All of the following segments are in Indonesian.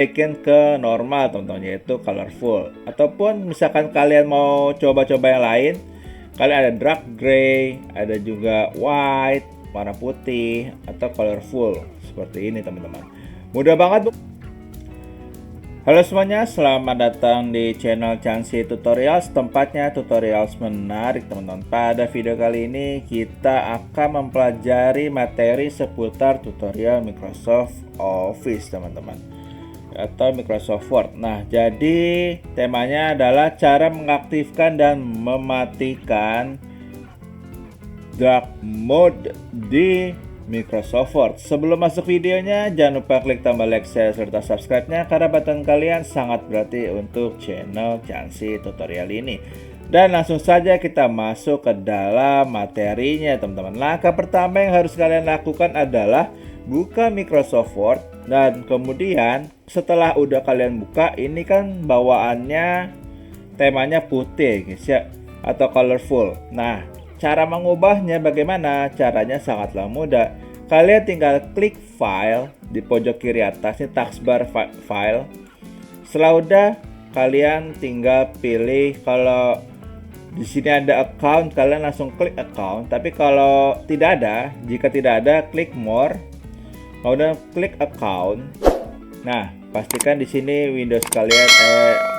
Bikin ke normal teman-teman, yaitu colorful. Ataupun misalkan kalian mau coba-coba yang lain, kalian ada dark gray, ada juga white, warna putih, atau colorful seperti ini teman-teman. Mudah banget bu. Halo semuanya, selamat datang di channel Chansi Tutorials, tempatnya tutorials menarik teman-teman. Pada video kali ini kita akan mempelajari materi seputar tutorial Microsoft Office teman-teman, atau Microsoft Word. Nah, jadi temanya adalah cara mengaktifkan dan mematikan dark mode di Microsoft Word. Sebelum masuk videonya, jangan lupa klik tombol like, share, serta subscribe-nya karena bantuan kalian sangat berarti untuk channel Chansi Tutorial ini. Dan langsung saja kita masuk ke dalam materinya teman-teman. Langkah pertama yang harus kalian lakukan adalah buka Microsoft Word, dan kemudian setelah udah kalian buka, ini kan bawaannya temanya putih guys ya, atau colorful. Nah, cara mengubahnya bagaimana? Caranya sangatlah mudah. Kalian tinggal klik file di pojok kiri atas, ini taskbar file. Setelah udah, kalian tinggal pilih, kalau di sini ada account, kalian langsung klik account. Tapi kalau tidak ada, jika tidak ada, klik more. Kemudian klik account. Nah, pastikan di sini Windows kalian,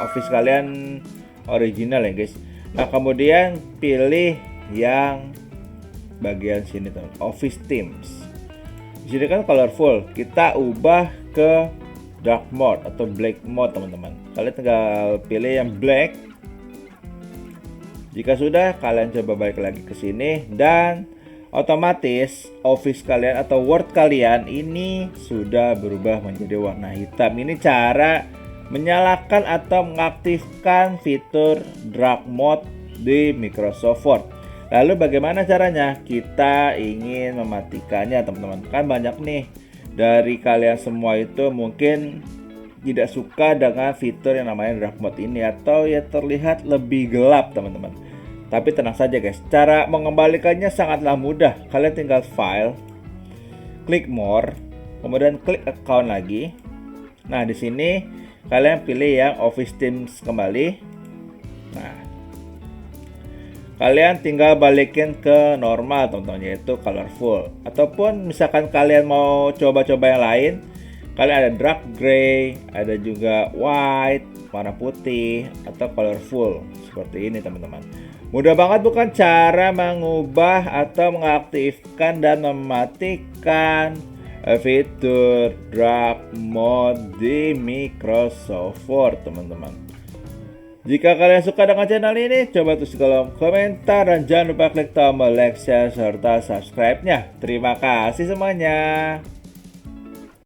Office kalian original ya guys. Nah, kemudian pilih yang bagian sini teman, Office Themes. Di sini kan colorful, kita ubah ke dark mode atau black mode teman-teman. Kalian tinggal pilih yang black. Jika sudah, kalian coba balik lagi ke sini dan otomatis Office kalian atau Word kalian ini sudah berubah menjadi warna hitam. Ini cara menyalakan atau mengaktifkan fitur dark mode di Microsoft Word. Lalu bagaimana caranya? Kita ingin mematikannya teman-teman. Kan banyak nih dari kalian semua itu mungkin tidak suka dengan fitur yang namanya dark mode ini, atau ya terlihat lebih gelap teman-teman. Tapi tenang saja guys, cara mengembalikannya sangatlah mudah. Kalian tinggal file, klik more, kemudian klik account lagi. Nah, di sini kalian pilih yang Office Themes kembali. Nah, kalian tinggal balikin ke normal teman-teman, yaitu colorful. Ataupun misalkan kalian mau coba-coba yang lain, kalian ada dark gray, ada juga white, warna putih, atau colorful seperti ini teman-teman. Mudah banget bukan cara mengubah atau mengaktifkan dan mematikan fitur dark mode di Microsoft Word teman-teman. Jika kalian suka dengan channel ini, coba tulis di kolom komentar dan jangan lupa klik tombol like, share, serta subscribe-nya. Terima kasih semuanya.